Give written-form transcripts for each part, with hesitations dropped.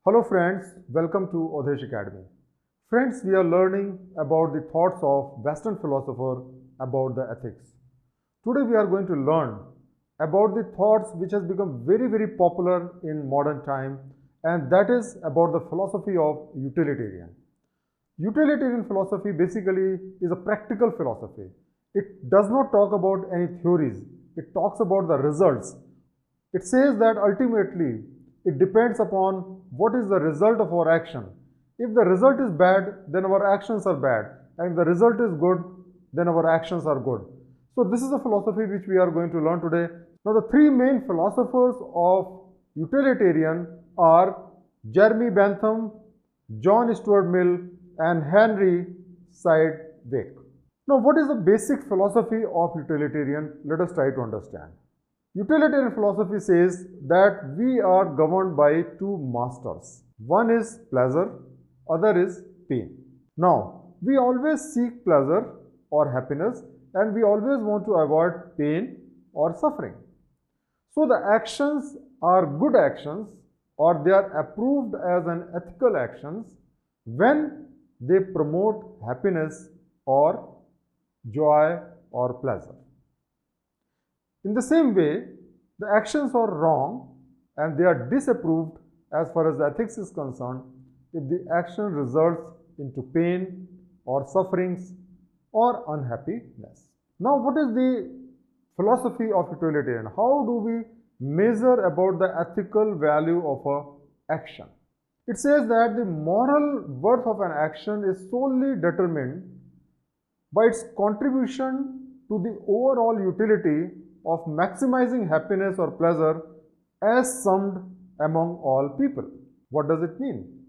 Hello friends, welcome to Awdhesh Academy. Friends, we are learning about the thoughts of Western philosopher about the ethics. Today we are going to learn about the thoughts which has become very popular in modern time, and that is about the philosophy of utilitarian. Utilitarian philosophy basically is a practical philosophy. It does not talk about any theories. It talks about the results. It says that ultimately it depends upon what is the result of our action. If the result is bad, then our actions are bad. And if the result is good, then our actions are good. So this is the philosophy which we are going to learn today. Now the three main philosophers of utilitarian are Jeremy Bentham, John Stuart Mill, and Henry Sidgwick. Now what is the basic philosophy of utilitarian? Let us try to understand. Utilitarian philosophy says that we are governed by two masters. One is pleasure, other is pain. Now, we always seek pleasure or happiness, and we always want to avoid pain or suffering. So the actions are good actions, or they are approved as an ethical actions when they promote happiness or joy or pleasure. In the same way, the actions are wrong and they are disapproved as far as ethics is concerned if the action results into pain or sufferings or unhappiness. Now, what is the philosophy of utilitarian? How do we measure about the ethical value of an action? It says that the moral worth of an action is solely determined by its contribution to the overall utility of maximizing happiness or pleasure as summed among all people. What does it mean?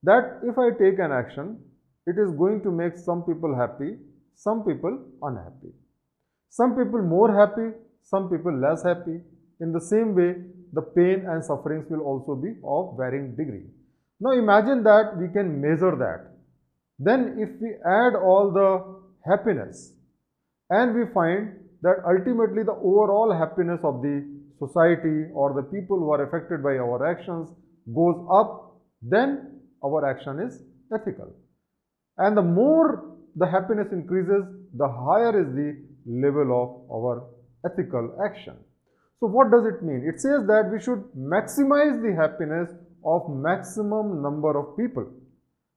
That if I take an action, it is going to make some people happy, some people unhappy. Some people more happy, some people less happy. In the same way, the pain and sufferings will also be of varying degree. Now imagine that we can measure that. Then if we add all the happiness and we find that ultimately the overall happiness of the society or the people who are affected by our actions goes up, then our action is ethical. And the more the happiness increases, the higher is the level of our ethical action. So what does it mean? It says that we should maximize the happiness of maximum number of people,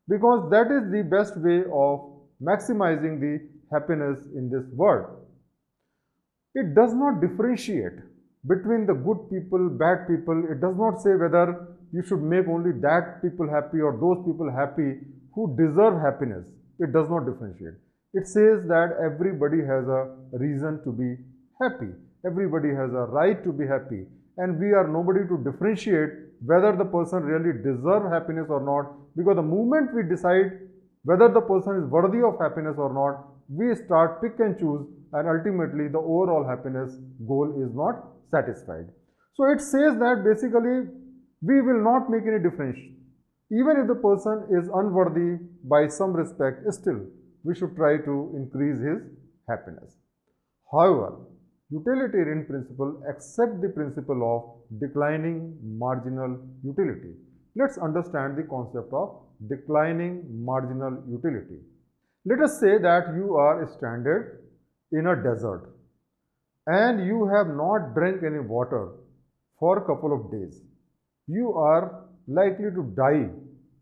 because that is the best way of maximizing the happiness in this world. It does not differentiate between the good people, bad people. It does not say whether you should make only that people happy or those people happy who deserve happiness. It does not differentiate. It says that everybody has a reason to be happy. Everybody has a right to be happy. And we are nobody to differentiate whether the person really deserves happiness or not, because the moment we decide whether the person is worthy of happiness or not, we start pick and choose, and ultimately the overall happiness goal is not satisfied. So it says that basically we will not make any difference. Even if the person is unworthy by some respect, still we should try to increase his happiness. However, utilitarian principle accept the principle of declining marginal utility. Let's understand the concept of declining marginal utility. Let us say that you are stranded in a desert and you have not drank any water for a couple of days. You are likely to die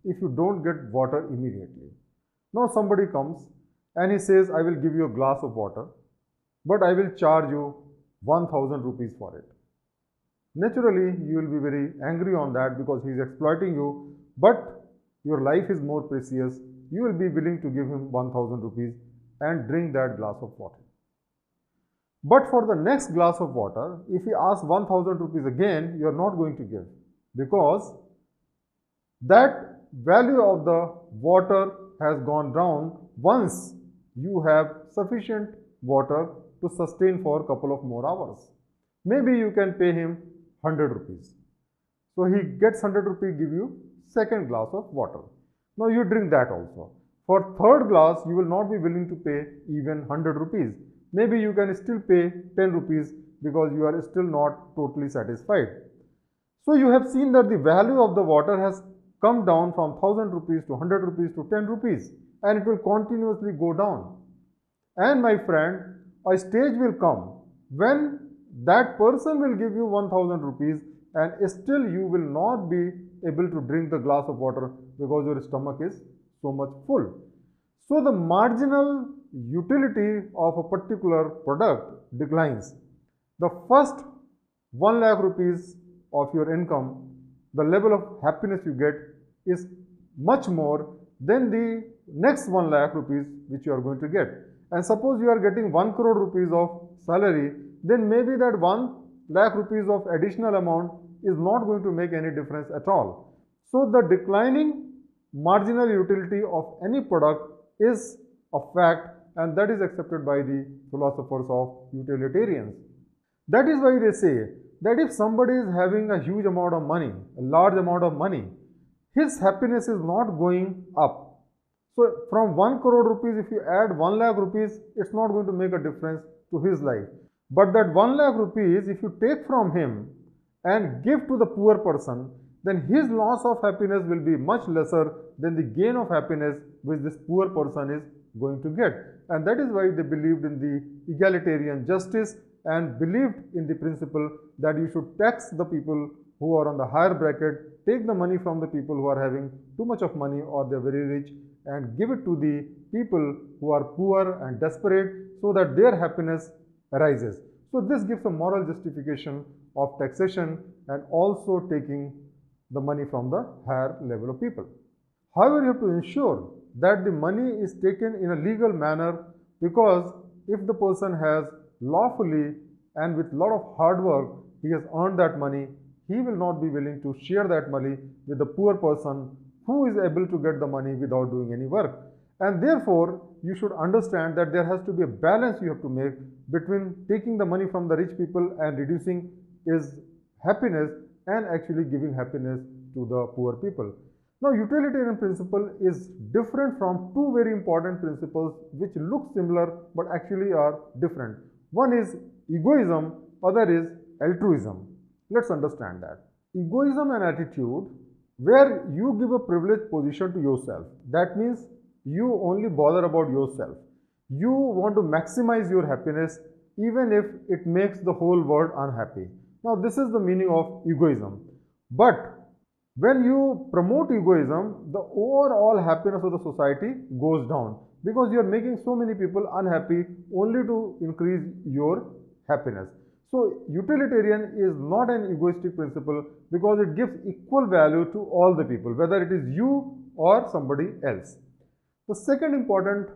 if you don't get water immediately. Now somebody comes and he says, I will give you a glass of water, but I will charge you 1000 rupees for it. Naturally, you will be very angry on that because he is exploiting you, but your life is more precious. You will be willing to give him 1000 rupees and drink that glass of water. But for the next glass of water, if he asks 1000 rupees again, you are not going to give, because that value of the water has gone down once you have sufficient water to sustain for a couple of more hours. Maybe you can pay him 100 rupees. So he gets 100 rupees, give you second glass of water. Now you drink that also. For third glass, you will not be willing to pay even 100 rupees. Maybe you can still pay 10 rupees because you are still not totally satisfied. So you have seen that the value of the water has come down from 1000 rupees to 100 rupees to 10 rupees, and it will continuously go down. And my friend, a stage will come when that person will give you 1000 rupees and still you will not be able to drink the glass of water because your stomach is so much full. So the marginal utility of a particular product declines. The first 1 lakh rupees of your income, the level of happiness you get is much more than the next 1 lakh rupees which you are going to get. And suppose you are getting 1 crore rupees of salary, then maybe that 1 lakh rupees of additional amount is not going to make any difference at all. So the declining marginal utility of any product is a fact, and that is accepted by the philosophers of utilitarians. That is why they say that if somebody is having a huge amount of money, a large amount of money, his happiness is not going up. So from 1 crore rupees, if you add 1 lakh rupees, it's not going to make a difference to his life. But that 1 lakh rupees, if you take from him and give to the poor person, then his loss of happiness will be much lesser than the gain of happiness which this poor person is going to get. And that is why they believed in the egalitarian justice and believed in the principle that you should tax the people who are on the higher bracket, take the money from the people who are having too much of money or they are very rich, and give it to the people who are poor and desperate so that their happiness arises. So this gives a moral justification of taxation and also taking the money from the higher level of people. However, you have to ensure that the money is taken in a legal manner, because if the person has lawfully and with a lot of hard work, he has earned that money, he will not be willing to share that money with the poor person who is able to get the money without doing any work. And therefore, you should understand that there has to be a balance you have to make between taking the money from the rich people and reducing his happiness and actually giving happiness to the poor people. Now, utilitarian principle is different from two very important principles which look similar but actually are different. One is egoism, other is altruism. Let's understand that. Egoism and attitude, where you give a privileged position to yourself. That means you only bother about yourself. You want to maximize your happiness even if it makes the whole world unhappy. Now, this is the meaning of egoism. But when you promote egoism, the overall happiness of the society goes down, because you are making so many people unhappy only to increase your happiness. So utilitarian is not an egoistic principle because it gives equal value to all the people, whether it is you or somebody else. The second important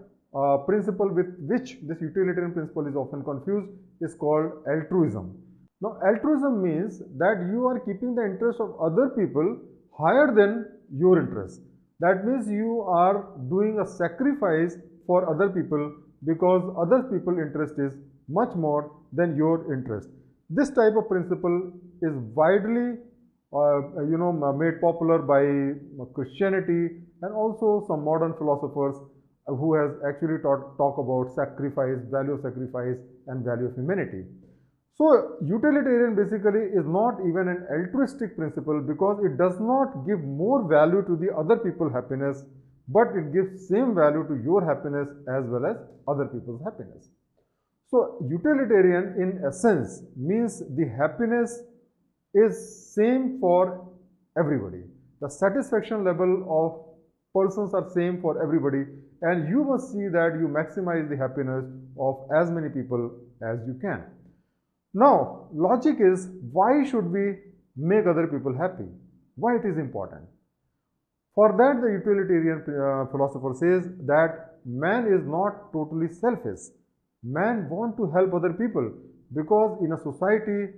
principle with which this utilitarian principle is often confused is called altruism. Now, altruism means that you are keeping the interest of other people higher than your interest. That means you are doing a sacrifice for other people because other people's interest is much more than your interest. This type of principle is widely made popular by Christianity and also some modern philosophers who has actually talk about sacrifice, value of sacrifice and value of humanity. So utilitarian basically is not even an altruistic principle because it does not give more value to the other people's happiness, but it gives same value to your happiness as well as other people's happiness. So utilitarian in essence means the happiness is same for everybody. The satisfaction level of persons are same for everybody, and you must see that you maximize the happiness of as many people as you can. Now, logic is, why should we make other people happy? Why it is important? For that, the utilitarian philosopher says that man is not totally selfish. Man wants to help other people because in a society,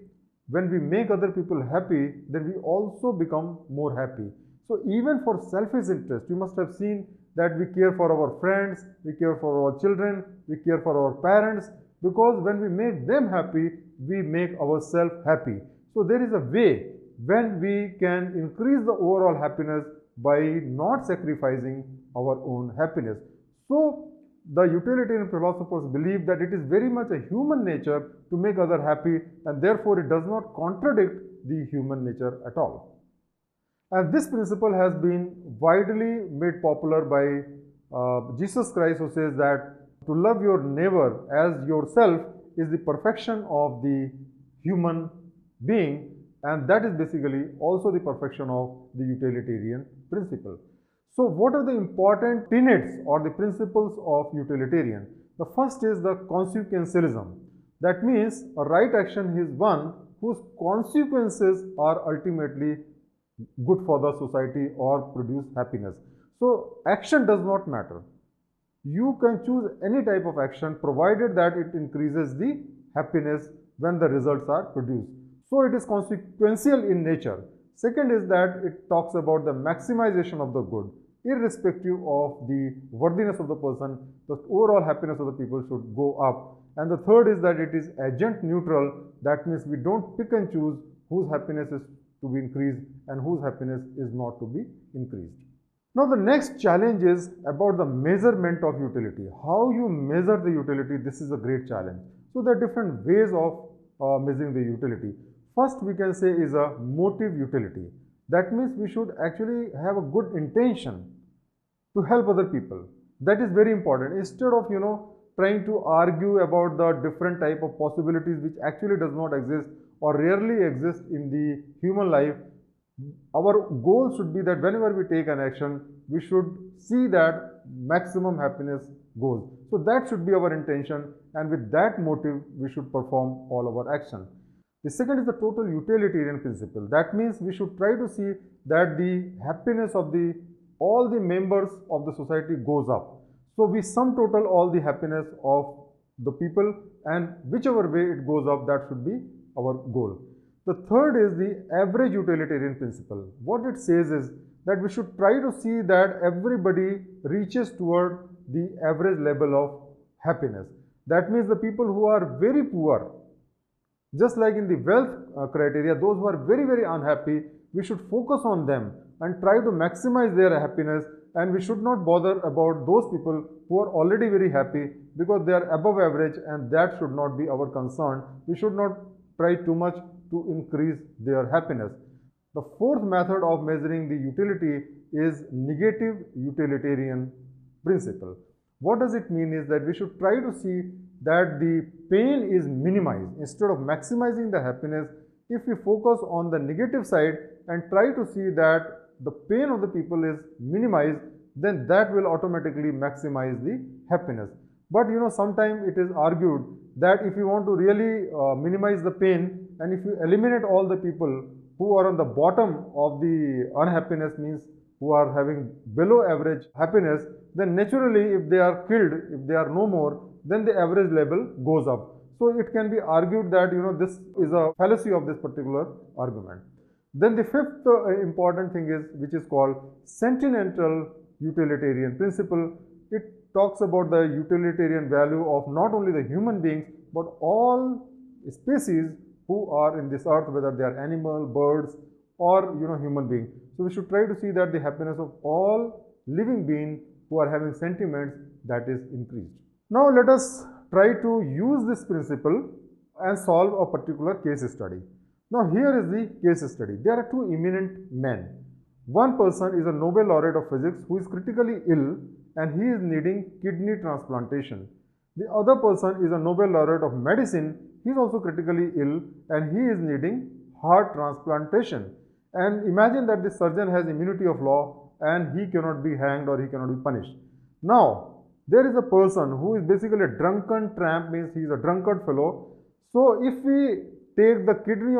when we make other people happy, then we also become more happy. So even for selfish interest, you must have seen that we care for our friends, we care for our children, we care for our parents, because when we make them happy, we make ourselves happy. So there is a way when we can increase the overall happiness by not sacrificing our own happiness. So the utilitarian philosophers believe that it is very much a human nature to make others happy, and therefore it does not contradict the human nature at all. And this principle has been widely made popular by Jesus Christ, who says that to love your neighbor as yourself is the perfection of the human being, and that is basically also the perfection of the utilitarian principle. So what are the important tenets or the principles of utilitarian? The first is the consequentialism. That means a right action is one whose consequences are ultimately good for the society or produce happiness. So action does not matter. You can choose any type of action provided that it increases the happiness when the results are produced. So it is consequential in nature. Second is that it talks about the maximization of the good. Irrespective of the worthiness of the person, the overall happiness of the people should go up. And the third is that it is agent neutral. That means we don't pick and choose whose happiness is to be increased and whose happiness is not to be increased. Now the next challenge is about the measurement of utility. How you measure the utility, this is a great challenge. So there are different ways of measuring the utility. First we can say is a motive utility. That means we should actually have a good intention to help other people. That is very important. Instead of trying to argue about the different type of possibilities which actually does not exist or rarely exist in the human life, our goal should be that whenever we take an action, we should see that maximum happiness goes. So that should be our intention, and with that motive, we should perform all our action. The second is the total utilitarian principle. That means we should try to see that the happiness of all the members of the society goes up. So we sum total all the happiness of the people, and whichever way it goes up, that should be our goal. The third is the average utilitarian principle. What it says is that we should try to see that everybody reaches toward the average level of happiness. That means the people who are very poor, just like in the wealth criteria, those who are very, very unhappy, we should focus on them and try to maximize their happiness, and we should not bother about those people who are already very happy because they are above average, and that should not be our concern. We should not try too much to increase their happiness. The fourth method of measuring the utility is negative utilitarian principle. What does it mean is that we should try to see that the pain is minimized. Instead of maximizing the happiness, if we focus on the negative side and try to see that the pain of the people is minimized, then that will automatically maximize the happiness. But sometimes it is argued that if you want to really minimize the pain, and if you eliminate all the people who are on the bottom of the unhappiness, means who are having below average happiness, then naturally if they are killed, if they are no more, then the average level goes up. So it can be argued that this is a fallacy of this particular argument. Then the fifth important thing is, which is called sentimental utilitarian principle. It talks about the utilitarian value of not only the human beings but all species who are in this earth, whether they are animal, birds, or human beings. So we should try to see that the happiness of all living beings who are having sentiments, that is increased. Now let us try to use this principle and solve a particular case study. Now here is the case study. There are two eminent men. One person is a Nobel laureate of physics who is critically ill and he is needing kidney transplantation. The other person is a Nobel laureate of medicine. He is also critically ill and he is needing heart transplantation. And imagine that the surgeon has immunity of law and he cannot be hanged or he cannot be punished. Now, there is a person who is basically a drunken tramp, means he is a drunkard fellow. So if we take the kidney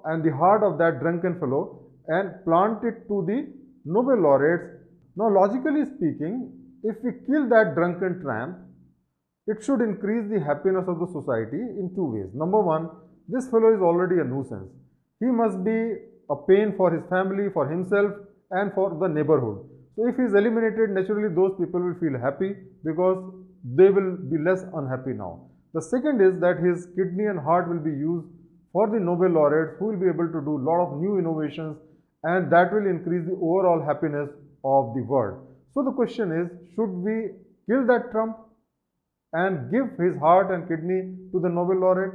and the heart of that drunken fellow and plant it to the Nobel laureates, now logically speaking, if we kill that drunken tramp, it should increase the happiness of the society in two ways. Number one, this fellow is already a nuisance. He must be a pain for his family, for himself, and for the neighborhood. So if he is eliminated, naturally those people will feel happy because they will be less unhappy now. The second is that his kidney and heart will be used for the Nobel laureates who will be able to do a lot of new innovations, and that will increase the overall happiness of the world. So the question is, should we kill that Trump and give his heart and kidney to the Nobel laureate?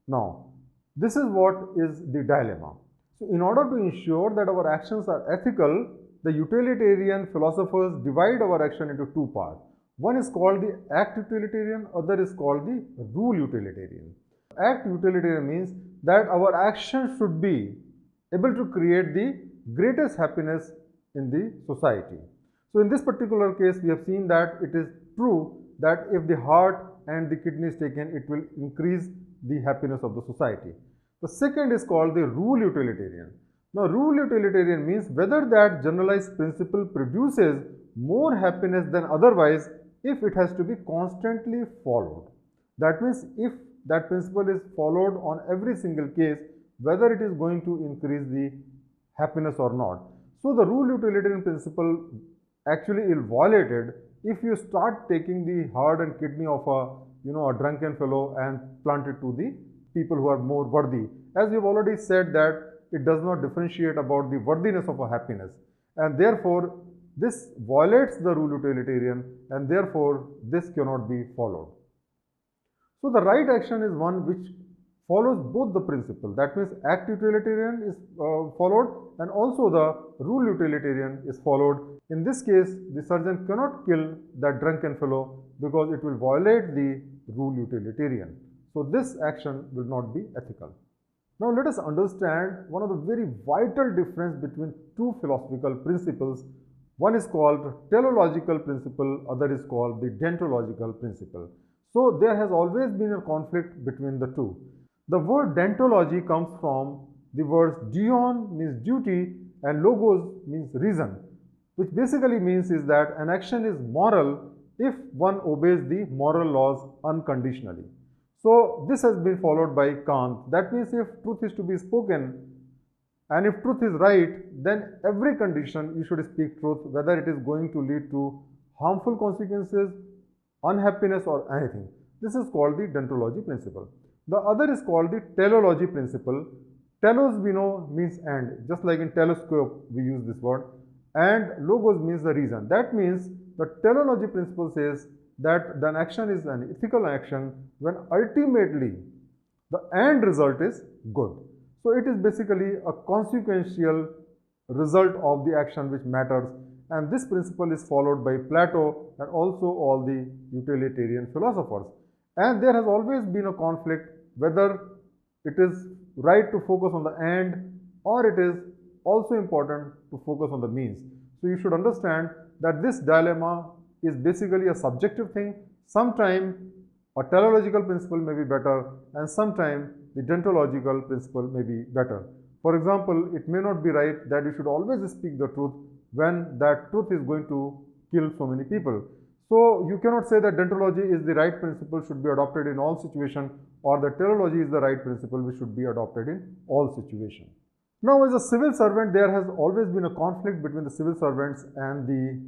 Now, this is what is the dilemma. So in order to ensure that our actions are ethical, the utilitarian philosophers divide our action into two parts. One is called the act utilitarian, other is called the rule utilitarian. Act utilitarian means that our action should be able to create the greatest happiness in the society. So in this particular case, we have seen that it is true that if the heart and the kidney is taken, it will increase the happiness of the society. The second is called the rule utilitarian. Now, rule utilitarian means whether that generalized principle produces more happiness than otherwise if it has to be constantly followed. That means if that principle is followed on every single case, whether it is going to increase the happiness or not. So, the rule utilitarian principle actually is violated if you start taking the heart and kidney of a drunken fellow and plant it to the people who are more worthy. As we have already said that it does not differentiate about the worthiness of a happiness, and therefore this violates the rule utilitarian, and therefore this cannot be followed. So the right action is one which follows both the principle. That means act utilitarian is followed and also the rule utilitarian is followed. In this case, the surgeon cannot kill that drunken fellow because it will violate the rule utilitarian. So this action will not be ethical. Now let us understand one of the very vital difference between two philosophical principles. One is called teleological principle, other is called the deontological principle. So there has always been a conflict between the two. The word deontology comes from the words deon means duty and logos means reason, which basically means is that an action is moral if one obeys the moral laws unconditionally. So this has been followed by Kant. That means if truth is to be spoken and if truth is right, then every condition you should speak truth, whether it is going to lead to harmful consequences, unhappiness or anything. This is called the deontology principle. The other is called the teleology principle. Telos we know means and, just like in telescope we use this word, and logos means the reason. That means the teleology principle says that an action is an ethical action when ultimately the end result is good. So it is basically a consequential result of the action which matters, and this principle is followed by Plato and also all the utilitarian philosophers. And there has always been a conflict whether it is right to focus on the end or it is also important to focus on the means. So you should understand that this dilemma is basically a subjective thing. Sometimes a teleological principle may be better and sometimes the deontological principle may be better. For example, it may not be right that you should always speak the truth when that truth is going to kill so many people. So you cannot say that deontology is the right principle should be adopted in all situations, or that teleology is the right principle which should be adopted in all situations. Now, as a civil servant, there has always been a conflict between the civil servants and the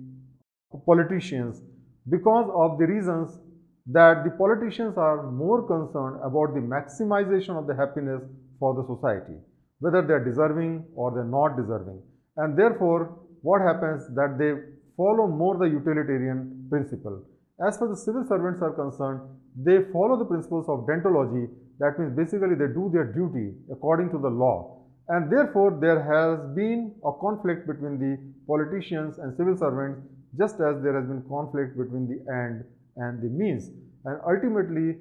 politicians because of the reasons that the politicians are more concerned about the maximization of the happiness for the society, whether they are deserving or they are not deserving. And therefore, what happens that they follow more the utilitarian principle. As far as the civil servants are concerned, they follow the principles of deontology. That means basically they do their duty according to the law. And therefore, there has been a conflict between the politicians and civil servants, just as there has been conflict between the end and the means. And ultimately,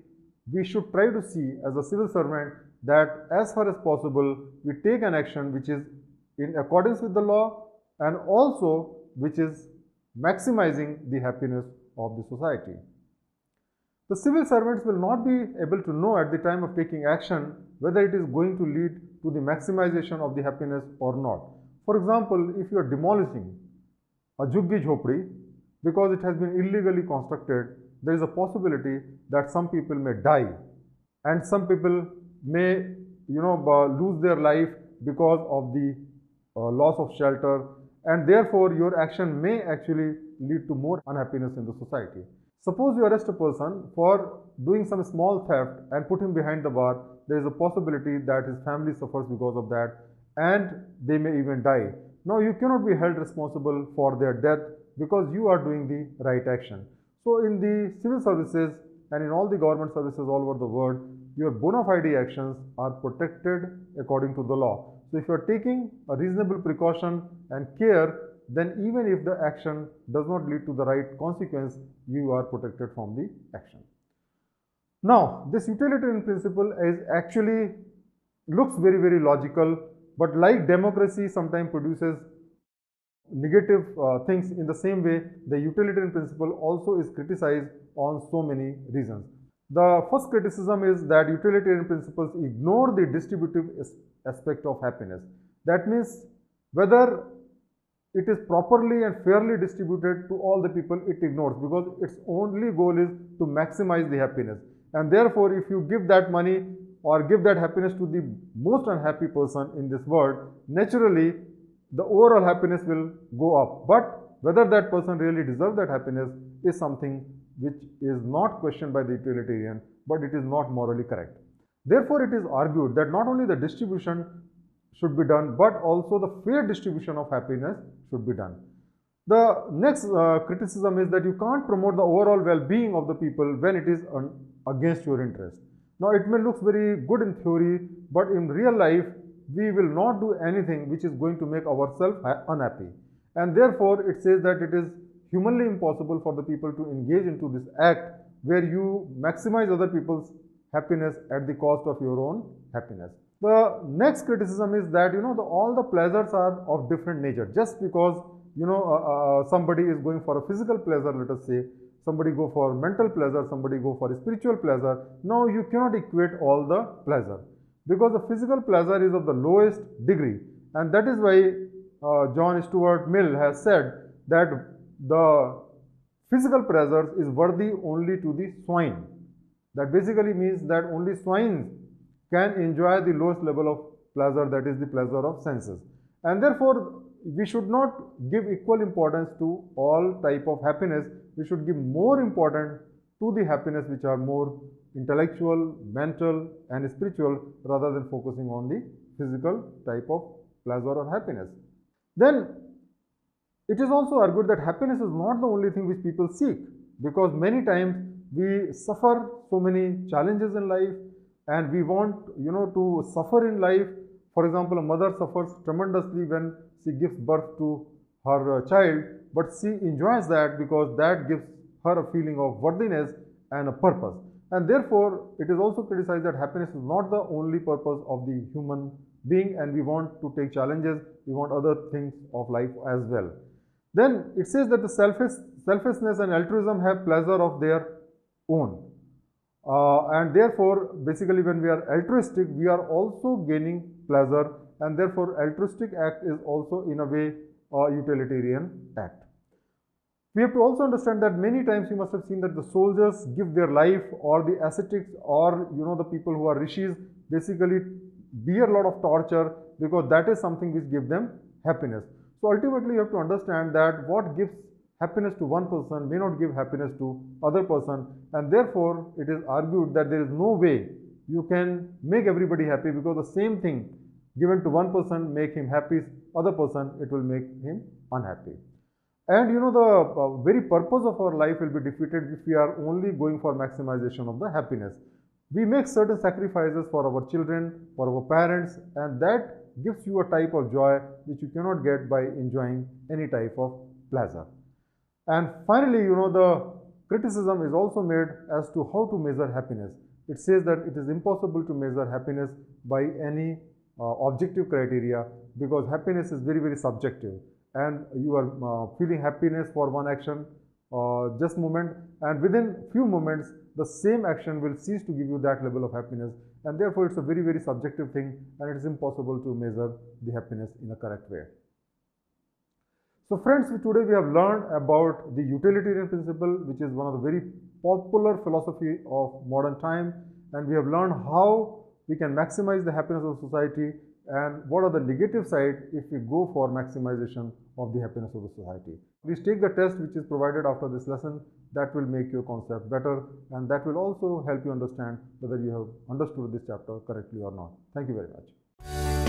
we should try to see as a civil servant that as far as possible, we take an action which is in accordance with the law and also which is maximizing the happiness of the society. The civil servants will not be able to know at the time of taking action whether it is going to lead to the maximization of the happiness or not. For example, if you are demolishing a jhuggi jhopdi because it has been illegally constructed, there is a possibility that some people may die and some people may lose their life because of the loss of shelter, and therefore your action may actually lead to more unhappiness in the society. Suppose you arrest a person for doing some small theft and put him behind the bar, there is a possibility that his family suffers because of that and they may even die. Now you cannot be held responsible for their death because you are doing the right action. So in the civil services and in all the government services all over the world, your bona fide actions are protected according to the law. So if you are taking a reasonable precaution and care, then even if the action does not lead to the right consequence, you are protected from the action. Now, this utilitarian principle is actually looks very logical, but like democracy sometimes produces negative things, in the same way the utilitarian principle also is criticized on so many reasons. The first criticism is that utilitarian principles ignore the distributive aspect of happiness. That means whether it is properly and fairly distributed to all the people, it ignores, because its only goal is to maximize the happiness. And therefore, if you give that money or give that happiness to the most unhappy person in this world, naturally the overall happiness will go up. But whether that person really deserves that happiness is something which is not questioned by the utilitarian, but it is not morally correct. Therefore, it is argued that not only the distribution should be done, but also the fair distribution of happiness should be done. The next criticism is that you can't promote the overall well-being of the people when it is against your interest. Now, it may look very good in theory, but in real life, we will not do anything which is going to make ourselves unhappy. And therefore, it says that it is humanly impossible for the people to engage into this act where you maximize other people's happiness at the cost of your own happiness. The next criticism is that all the pleasures are of different nature. Just because somebody is going for a physical pleasure, let us say, somebody go for mental pleasure, somebody go for a spiritual pleasure. Now you cannot equate all the pleasure, because the physical pleasure is of the lowest degree, and that is why John Stuart Mill has said that the physical pleasures is worthy only to the swine. That basically means that only swine can enjoy the lowest level of pleasure, that is the pleasure of senses. And therefore, we should not give equal importance to all type of happiness. We should give more importance to the happiness which are more intellectual, mental and spiritual, rather than focusing on the physical type of pleasure or happiness. Then it is also argued that happiness is not the only thing which people seek, because many times we suffer so many challenges in life and we want to suffer in life. For example, a mother suffers tremendously when she gives birth to her child, but she enjoys that because that gives her a feeling of worthiness and a purpose. And therefore, it is also criticized that happiness is not the only purpose of the human being, and we want to take challenges, we want other things of life as well. Then it says that the selfishness and altruism have pleasure of their own. And therefore, basically when we are altruistic, we are also gaining pleasure, and therefore altruistic act is also in a way a utilitarian act. We have to also understand that many times you must have seen that the soldiers give their life, or the ascetics, or the people who are rishis basically bear a lot of torture, because that is something which gives them happiness. So ultimately you have to understand that what gives happiness to one person may not give happiness to other person, and therefore it is argued that there is no way you can make everybody happy, because the same thing given to one person make him happy, other person it will make him unhappy. And the very purpose of our life will be defeated if we are only going for maximization of the happiness. We make certain sacrifices for our children, for our parents, and that gives you a type of joy which you cannot get by enjoying any type of pleasure. And finally, the criticism is also made as to how to measure happiness. It says that it is impossible to measure happiness by any objective criteria, because happiness is very subjective, and you are feeling happiness for one action just moment, and within few moments the same action will cease to give you that level of happiness, and therefore it's a very subjective thing, and it is impossible to measure the happiness in a correct way. So friends, today we have learned about the utilitarian principle, which is one of the very popular philosophy of modern time, and we have learned how we can maximize the happiness of society, and what are the negative sides if we go for maximization of the happiness of the society. Please take the test which is provided after this lesson. That will make your concept better, and that will also help you understand whether you have understood this chapter correctly or not. Thank you very much.